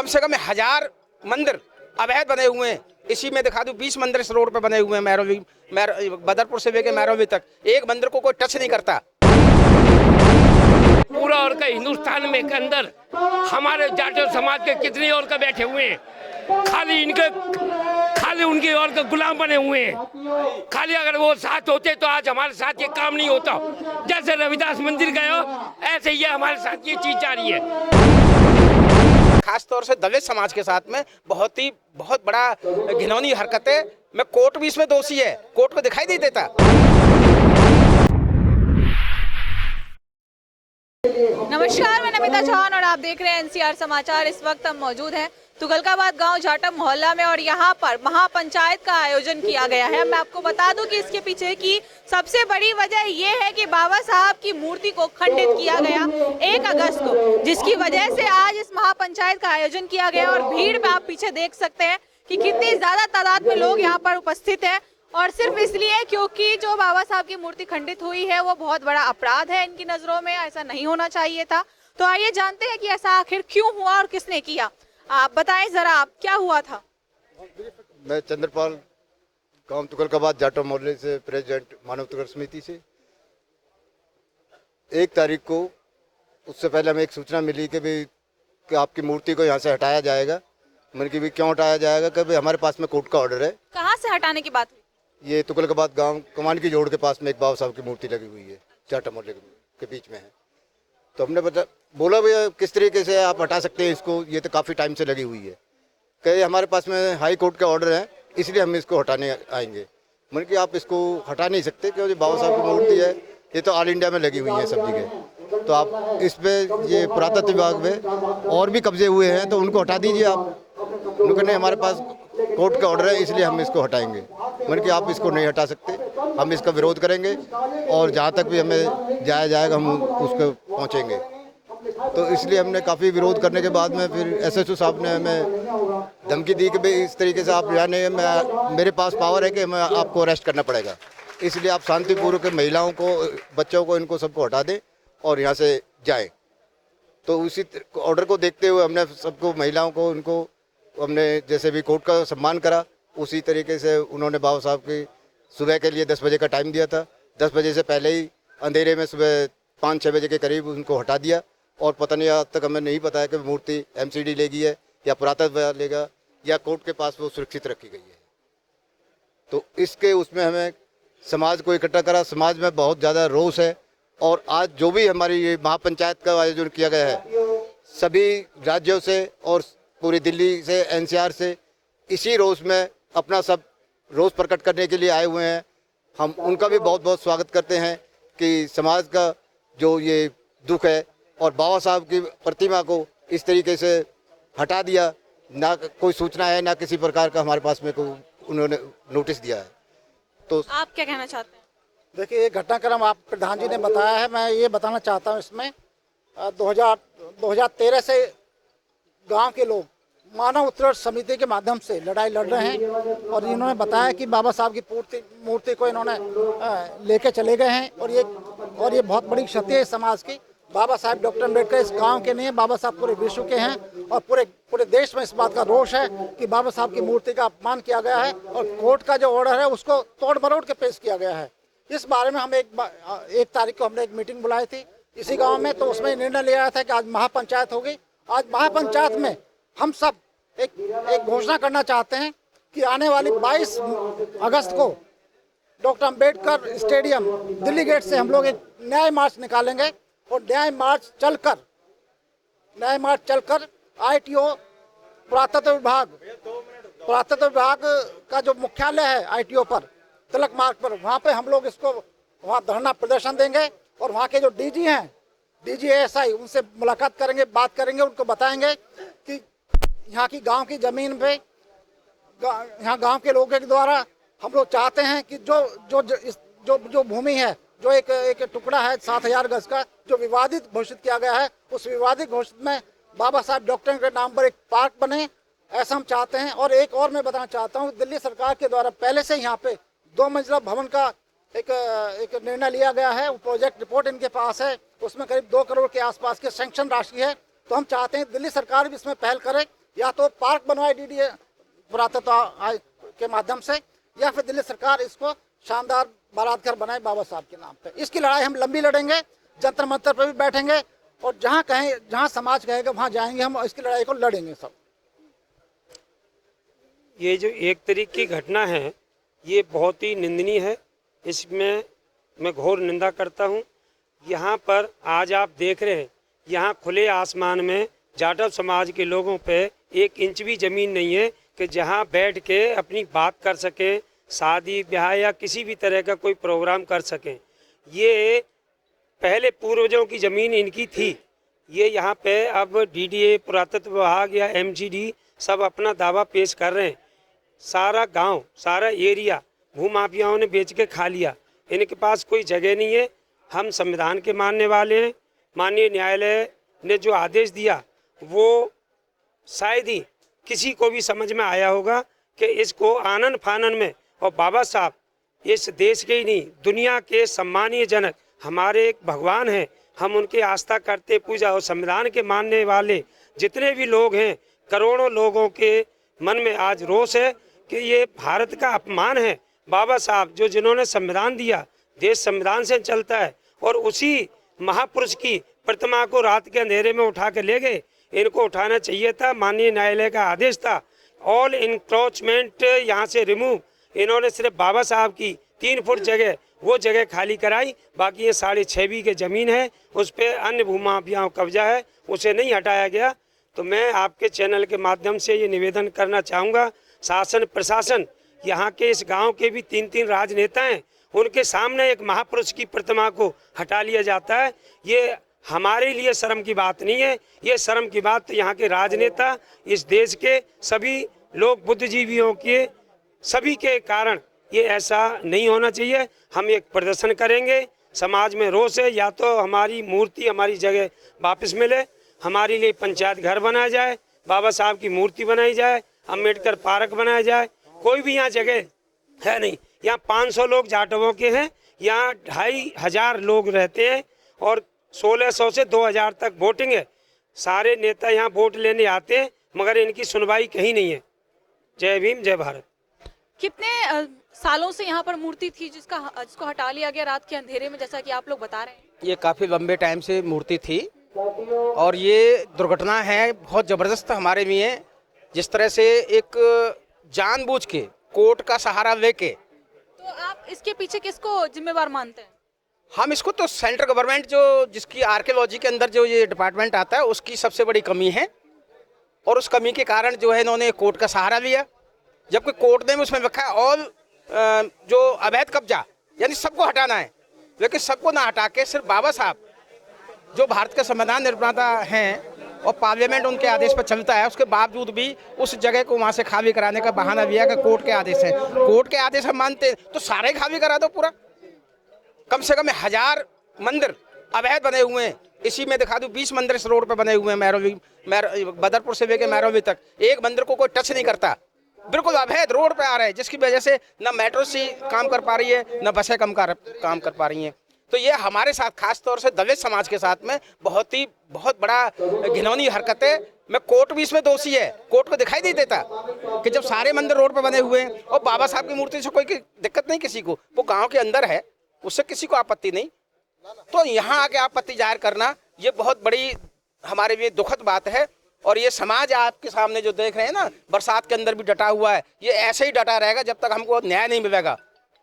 से कम 1000 मंदिर अवैध बने हुए हैं। इसी में दिखा दूं 20 मंदिर इस रोड पे बने हुए हैं, बदरपुर से लेके मैरोली तक एक मंदिर को कोई टच नहीं करता। पूरा और का हिंदुस्तान में के अंदर हमारे जाटो समाज के कितने और का बैठे हुए हैं, खाली उनकी और का गुलाम बने हुए हैं। खाली अगर वो साथ होते तो आज हमारे साथ ये काम नहीं होता। जैसे रविदास मंदिर गए हो ऐसे ये हमारे साथ ये चीज जारी है। खास तौर से दलित समाज के साथ में बहुत बड़ा घिनौनी हरकत है। मैं कोर्ट भी इसमें दोषी है, कोर्ट को दिखाई नहीं देता। नमस्कार, मैं नमिता चौहान और आप देख रहे हैं एनसीआर समाचार। इस वक्त हम मौजूद हैं तुगलकाबाद गांव जाटम मोहल्ला में और यहाँ पर महापंचायत का आयोजन किया गया है। मैं आपको बता दूं कि इसके पीछे की सबसे बड़ी वजह ये है कि बाबा साहब की मूर्ति को खंडित किया गया 1 अगस्त को, जिसकी वजह से आज इस महापंचायत का आयोजन किया गया। और भीड़ में आप पीछे देख सकते हैं कि कितनी ज्यादा तादाद में लोग यहाँ पर उपस्थित है, और सिर्फ इसलिए क्योंकि जो बाबा साहब की मूर्ति खंडित हुई है वो बहुत बड़ा अपराध है इनकी नजरों में, ऐसा नहीं होना चाहिए था। तो आइए जानते हैं कि ऐसा आखिर क्यों हुआ और किसने किया। आप बताएं जरा, आप क्या हुआ था? मैं चंद्रपाल, गांव तुगलकाबाद जाटो मोहल्ले से प्रेसिडेंट मानव अधिकार समिति से। 1 तारीख को उससे पहले हमें एक सूचना मिली कि आपकी मूर्ति को यहाँ से हटाया जाएगा। मैंने कि भी क्यों हटाया जाएगा, कि हमारे पास में कोर्ट का ऑर्डर है। कहाँ से हटाने की बात हुई? ये तुगलकाबाद गांव कमान की जोड़ के पास में एक बाबा साहब की मूर्ति लगी हुई है, जाटो मोहल्ले के बीच में है। तो हमने बोला भैया किस तरीके से आप हटा सकते हैं इसको, ये तो काफ़ी टाइम से लगी हुई है। कहे हमारे पास में हाई कोर्ट का ऑर्डर है, इसलिए हम इसको हटाने आएंगे। मैंने कि आप इसको हटा नहीं सकते क्योंकि बाबा साहब की मूर्ति है, ये तो ऑल इंडिया में लगी हुई है सब जगह। तो आप इस पर ये पुरातत्व विभाग में और भी कब्जे हुए हैं तो उनको हटा दीजिए आप। उन्होंने नहीं, हमारे पास कोर्ट का ऑर्डर है इसलिए हम इसको हटाएंगे। मैंने कि आप इसको नहीं हटा सकते, हम इसका विरोध करेंगे और जहाँ तक भी हमें जाया जाएगा हम उसको पहुँचेंगे। तो इसलिए हमने काफ़ी विरोध करने के बाद में फिर एसएचओ साहब ने हमें धमकी दी कि भाई इस तरीके से आप जाने, मेरे पास पावर है कि मैं आपको अरेस्ट करना पड़ेगा, इसलिए आप शांतिपूर्वक महिलाओं को, बच्चों को, इनको सबको हटा दें और यहाँ से जाएं। तो उसी ऑर्डर को देखते हुए हमने सबको, महिलाओं को, उनको हमने जैसे भी कोर्ट का सम्मान करा, उसी तरीके से उन्होंने बाबा साहब की सुबह के लिए 10 बजे का टाइम दिया था। 10 बजे से पहले ही अंधेरे में सुबह 5-6 बजे के करीब उनको हटा दिया। और पता नहीं, आज तक हमें नहीं पता है कि मूर्ति एमसीडी लेगी है या पुरातत्व लेगा या कोर्ट के पास वो सुरक्षित रखी गई है। तो इसके उसमें हमें समाज को इकट्ठा करा। समाज में बहुत ज़्यादा रोष है और आज जो भी हमारी ये महापंचायत का आयोजन किया गया है, सभी राज्यों से और पूरी दिल्ली से, एनसीआर से इसी रोष में अपना सब रोष प्रकट करने के लिए आए हुए हैं। हम उनका भी बहुत बहुत स्वागत करते हैं कि समाज का जो ये दुख है और बाबा साहब की प्रतिमा को इस तरीके से हटा दिया, ना कोई सूचना है ना किसी प्रकार का हमारे पास में को उन्होंने नोटिस दिया है। तो आप क्या कहना चाहते हैं? देखिए, ये घटनाक्रम आप प्रधान जी ने बताया है, मैं ये बताना चाहता हूँ इसमें 2013 से गांव के लोग मानव उत्कर्ष समिति के माध्यम से लड़ाई लड़ रहे हैं और इन्होंने बताया कि बाबा साहब की मूर्ति को इन्होंने लेके चले गए हैं और ये बहुत बड़ी क्षति है समाज की। बाबा साहब डॉक्टर अम्बेडकर इस गांव के नहीं है, बाबा साहब पूरे विश्व के हैं और पूरे देश में इस बात का रोष है कि बाबा साहब की मूर्ति का अपमान किया गया है और कोर्ट का जो ऑर्डर है उसको तोड़ मरोड़ के पेश किया गया है। इस बारे में हम 1 तारीख को हमने एक मीटिंग बुलाई थी इसी गांव में, तो उसमें निर्णय लिया गया था कि आज महापंचायत होगी। आज महापंचायत में हम सब एक घोषणा करना चाहते हैं कि आने वाली 22 अगस्त को doctor Ambedkar stadium Delhi gate से हम लोग एक न्याय मार्च निकालेंगे और न्याय मार्च चलकर ITO पुरातत्व विभाग का जो मुख्यालय है ITO पर तिलक मार्ग पर, वहाँ पे हम लोग इसको वहाँ धरना प्रदर्शन देंगे और वहाँ के जो DG हैं, DG ASI, उनसे मुलाकात करेंगे, बात करेंगे, उनको बताएंगे कि यहाँ की गांव की ज़मीन पे, यहाँ गांव के लोगों के द्वारा हम लोग चाहते हैं कि जो भूमि है, जो एक टुकड़ा है 7000 गज का जो विवादित घोषित किया गया है, उस विवादित घोषित में बाबा साहब डॉक्टर के नाम पर एक पार्क बने, ऐसा हम चाहते हैं। और एक और मैं बताना चाहता हूँ, दिल्ली सरकार के द्वारा पहले से यहाँ पे 2 मंजिला भवन का एक निर्णय लिया गया है। वो प्रोजेक्ट रिपोर्ट इनके पास है, उसमें करीब 2 करोड़ के आसपास की सैंक्शन राशि है। तो हम चाहते हैं दिल्ली सरकार भी इसमें पहल करे, या तो पार्क बनवाए डीडीए पुरातत्व आयोग के माध्यम से, या फिर दिल्ली सरकार इसको शानदार बारात घर बनाए बाबा साहब के नाम पे। इसकी लड़ाई हम लंबी लड़ेंगे, जंतर मंतर पर भी बैठेंगे और जहाँ कहें, जहाँ समाज कहेगा वहाँ जाएंगे हम, इसकी लड़ाई को लड़ेंगे सब। ये जो एक तरीके की घटना है ये बहुत ही निंदनीय है, इसमें मैं घोर निंदा करता हूँ। यहाँ पर आज आप देख रहे हैं, यहाँ खुले आसमान में जाटव समाज के लोगों पे 1 इंच भी ज़मीन नहीं है कि जहाँ बैठ के अपनी बात कर सकें, शादी ब्याह या किसी भी तरह का कोई प्रोग्राम कर सकें। ये पहले पूर्वजों की ज़मीन इनकी थी। ये यहाँ पे अब डीडीए, पुरातत्व विभाग या एमजीडी सब अपना दावा पेश कर रहे हैं। सारा गांव, सारा एरिया भूमाफियाओं ने बेच के खा लिया, इनके पास कोई जगह नहीं है। हम संविधान के मानने वाले हैं। माननीय न्यायालय ने जो आदेश दिया वो शायद ही किसी को भी समझ में आया होगा कि इसको आनन फानन में, और बाबा साहब इस देश के ही नहीं दुनिया के सम्मानीय जनक, हमारे एक भगवान हैं, हम उनकी आस्था करते, पूजा और संविधान के मानने वाले जितने भी लोग हैं, करोड़ों लोगों के मन में आज रोष है कि ये भारत का अपमान है। बाबा साहब जो जिन्होंने संविधान दिया, देश संविधान से चलता है, और उसी महापुरुष की प्रतिमा को रात के अंधेरे में उठा के ले गए। इनको उठाना चाहिए था, माननीय न्यायालय का आदेश था। ऑल इंक्रोचमेंट यहाँ से रिमूव, इन्होंने सिर्फ बाबा साहब की 3 फुट जगह, वो जगह खाली कराई, बाकी ये 6.5 बीघे ज़मीन है, उस पर अन्य भूमाफियाओं कब्जा है, उसे नहीं हटाया गया। तो मैं आपके चैनल के माध्यम से ये निवेदन करना चाहूँगा, शासन प्रशासन, यहाँ के इस गांव के भी 3 राजनेता हैं, उनके सामने एक महापुरुष की प्रतिमा को हटा लिया जाता है। ये हमारे लिए शर्म की बात नहीं है, ये शर्म की बात तो यहाँ के राजनेता, इस देश के सभी लोग, बुद्धिजीवियों के सभी के कारण ये ऐसा नहीं होना चाहिए। हम एक प्रदर्शन करेंगे, समाज में रोष है, या तो हमारी मूर्ति, हमारी जगह वापस मिले, हमारे लिए पंचायत घर बनाया जाए, बाबा साहब की मूर्ति बनाई जाए, अम्बेडकर पार्क बनाया जाए। कोई भी यहाँ जगह है नहीं। यहाँ 500 लोग जाटवों के हैं, यहाँ 2500 लोग रहते हैं और 1600 से 2000 तक वोटिंग है। सारे नेता यहाँ वोट लेने आते हैं, मगर इनकी सुनवाई कहीं नहीं है। जय भीम, जय भारत। कितने सालों से यहाँ पर मूर्ति थी जिसको हटा लिया गया रात के अंधेरे में, जैसा कि आप लोग बता रहे हैं? ये काफ़ी लंबे टाइम से मूर्ति थी और ये दुर्घटना है बहुत ज़बरदस्त हमारे लिए। जिस तरह से एक जानबूझ के कोर्ट का सहारा लेके, तो आप इसके पीछे किसको जिम्मेवार मानते हैं? हम इसको तो सेंट्रल गवर्नमेंट जो जिसकी आर्कियोलॉजी के अंदर जो ये डिपार्टमेंट आता है उसकी सबसे बड़ी कमी है, और उस कमी के कारण जो है इन्होंने कोर्ट का सहारा लिया, जबकि कोर्ट ने उसमें रखा है ऑल जो अवैध कब्जा, यानी सबको हटाना है, लेकिन सबको ना हटा के सिर्फ बाबा साहब जो भारत के संविधान निर्माता हैं और पार्लियामेंट उनके आदेश पर चलता है, उसके बावजूद भी उस जगह को वहाँ से खाली कराने का बहाना दिया कि कोर्ट के आदेश है। कोर्ट के आदेश हम मानते हैं तो सारे खाली करा दो पूरा। कम से कम 1000 मंदिर अवैध बने हुए हैं। इसी में दिखा दूं 20 मंदिर इस रोड पे बने हुए हैं, बदरपुर से लेके मैरोली तक। एक मंदिर को कोई टच नहीं करता, बिल्कुल अवैध रोड पे आ रहे हैं, जिसकी वजह से न मेट्रो सी काम कर पा रही है, न बसें काम कर पा रही हैं। तो ये हमारे साथ, खास तौर से दलित समाज के साथ में बहुत बड़ा घिनौनी हरकत है। मैं कोर्ट भी इसमें दोषी है। कोर्ट को दिखाई नहीं देता कि जब सारे मंदिर रोड पे बने हुए हैं और बाबा साहब की मूर्ति से कोई दिक्कत नहीं किसी को, वो गाँव के अंदर है, उससे किसी को आपत्ति नहीं, तो यहाँ आके आपत्ति जाहिर करना ये बहुत बड़ी हमारे लिए दुखद बात है। और ये समाज आपके सामने जो देख रहे हैं ना, बरसात के अंदर भी डटा हुआ है, ये ऐसे ही डटा रहेगा जब तक हमको न्याय नहीं मिलेगा।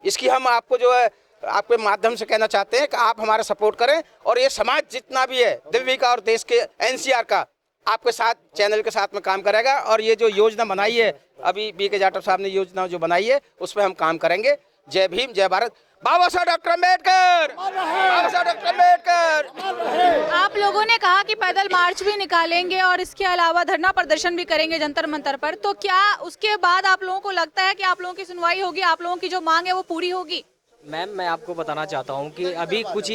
इसकी हम आपको जो है आपके माध्यम से कहना चाहते हैं कि आप हमारा सपोर्ट करें, और ये समाज जितना भी है दिल्ली का और देश के एनसीआर का आपके साथ, चैनल के साथ में काम करेगा। और ये जो योजना बनाई है अभी बीके जाटव साहब ने योजना जो बनाई है उस पर हम काम करेंगे। जय भीम, जय भारत। बाबा साहब डॉक्टर अम्बेडकर, बाबा साहब डॉक्टर अम्बेडकर। आप लोगों ने कहा कि पैदल मार्च भी निकालेंगे और इसके अलावा धरना प्रदर्शन भी करेंगे जंतर मंतर पर, तो क्या उसके बाद आप लोगों को लगता है कि आप लोगों की सुनवाई होगी, आप लोगों की जो मांग है वो पूरी होगी? मैम, मैं आपको बताना चाहता हूं कि अभी कुछ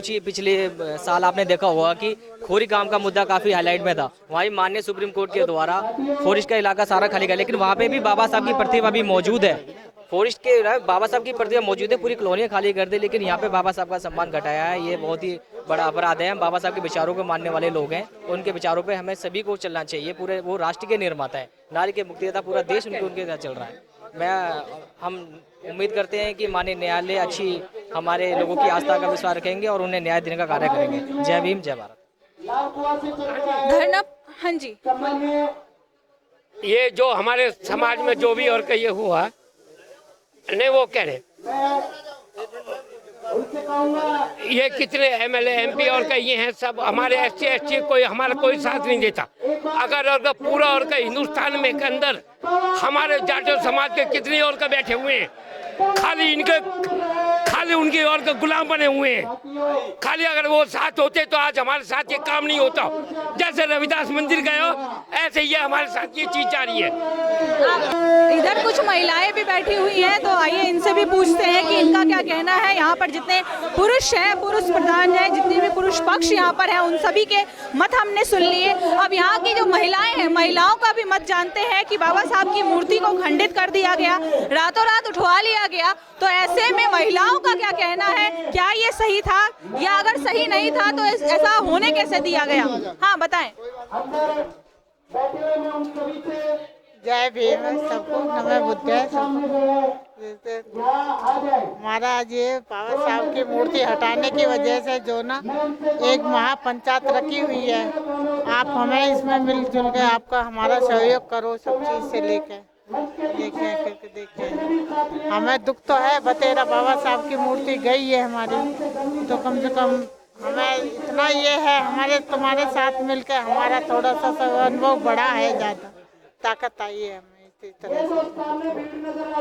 ही पिछले साल आपने देखा होगा कि खोरी काम का मुद्दा काफ़ी हाईलाइट में था। वहीं माननीय सुप्रीम कोर्ट के द्वारा फॉरेस्ट का इलाका सारा खाली गया, लेकिन वहाँ पे भी बाबा साहब की प्रतिमा भी मौजूद है। फॉरेस्ट के बाबा साहब की प्रतिमा मौजूद है, पूरी कॉलोनियाँ खाली कर दी, लेकिन यहाँ पे बाबा साहब का सम्मान घटाया है। ये बहुत ही बड़ा अपराध है। हम बाबा साहब के विचारों को मानने वाले लोग हैं, उनके विचारों पे हमें सभी को चलना चाहिए। पूरे वो राष्ट्र के निर्माता है, नारी के मुक्तिदाता, पूरा देश उनके साथ चल रहा है। हम उम्मीद करते हैं कि माननीय न्यायालय अच्छी हमारे लोगों की आस्था का विश्वास रखेंगे और उन्हें न्याय देने का कार्य करेंगे। जय भीम, जय भारत। धरना, हाँ जी, ये जो हमारे समाज में जो भी और कहिए हुआ नहीं, वो कह रहे ये कितने एमएलए एमपी और कहिए हैं, सब हमारे एससी एसटी कोई हमारा कोई साथ नहीं देता। अगर पूरा और का हिंदुस्तान में के अंदर हमारे जाटो समाज के कितने और का बैठे हुए हैं, खाली उनकी और के गुलाम बने हुए हैं। खाली अगर वो साथ होते तो आज हमारे साथ ये काम नहीं होता। जैसे रविदास मंदिर गए हो, ऐसे ये हमारे साथ ये चीज जा रही है। इधर कुछ महिलाएं भी बैठी हुई हैं, तो आइए इनसे भी पूछते हैं कि इनका क्या कहना है। यहाँ पर जितने पुरुष हैं, पुरुष प्रधान हैं, जितने भी पुरुष पक्ष यहाँ पर हैं, उन सभी के मत हमने सुन लिए। अब यहाँ की जो महिलाएं हैं, महिलाओं का भी मत जानते हैं कि बाबा साहब की मूर्ति को खंडित कर दिया गया, रातों रात उठवा लिया गया, तो ऐसे में महिलाओं का क्या कहना है, क्या ये सही था, या अगर सही नहीं था तो ऐसा होने कैसे दिया गया? हाँ बताएं। जय भीम सबको, नमः बुद्धाय सबको। हमारा आज ये बाबा साहब की मूर्ति हटाने की वजह से जो ना एक महापंचायत रखी हुई है, आप हमें इसमें मिलजुल के आपका हमारा सहयोग करो, सब चीज़ से लेके देखें। हमें दुख तो है, बतेरा बाबा साहब की मूर्ति गई है हमारी, तो कम से कम हमें इतना ये है, हमारे तुम्हारे साथ मिलकर हमारा थोड़ा सा अनुभव बढ़ा है, ज़्यादा ताकत आई है हमें इसी तरह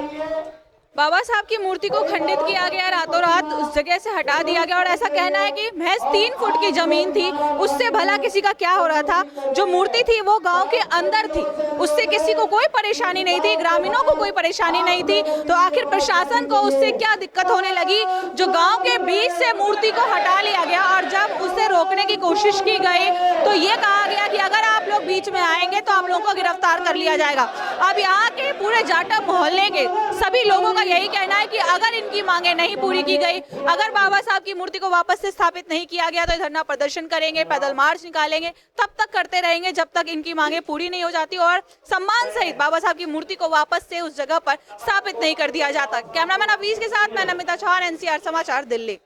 से। बाबा साहब की मूर्ति को खंडित किया गया, रातों रात उस जगह से हटा दिया गया, और ऐसा कहना है कि महज 3 फुट की जमीन थी, उससे भला किसी का क्या हो रहा था। जो मूर्ति थी वो गांव के अंदर थी, उससे किसी को कोई परेशानी नहीं थी, ग्रामीणों को कोई परेशानी नहीं थी, तो आखिर प्रशासन को उससे क्या दिक्कत होने लगी। जो गांव के बीच से मूर्ति को हटा लिया गया, और जब उसे रोकने की कोशिश की गई तो ये कहा गया कि अगर आप लोग बीच में आएंगे तो आप लोगों को गिरफ्तार कर लिया जाएगा। अब यहाँ के पूरे जाटा मोहल्ले के सभी लोगों यही कहना है कि अगर इनकी मांगे नहीं पूरी की गई, अगर बाबा साहब की मूर्ति को वापस से स्थापित नहीं किया गया, तो धरना प्रदर्शन करेंगे, पैदल मार्च निकालेंगे, तब तक करते रहेंगे जब तक इनकी मांगे पूरी नहीं हो जाती और सम्मान सहित बाबा साहब की मूर्ति को वापस से उस जगह पर स्थापित नहीं कर दिया जाता। कैमरामैन अवीज के साथ मैं नमिता चौहान, NCR समाचार, दिल्ली।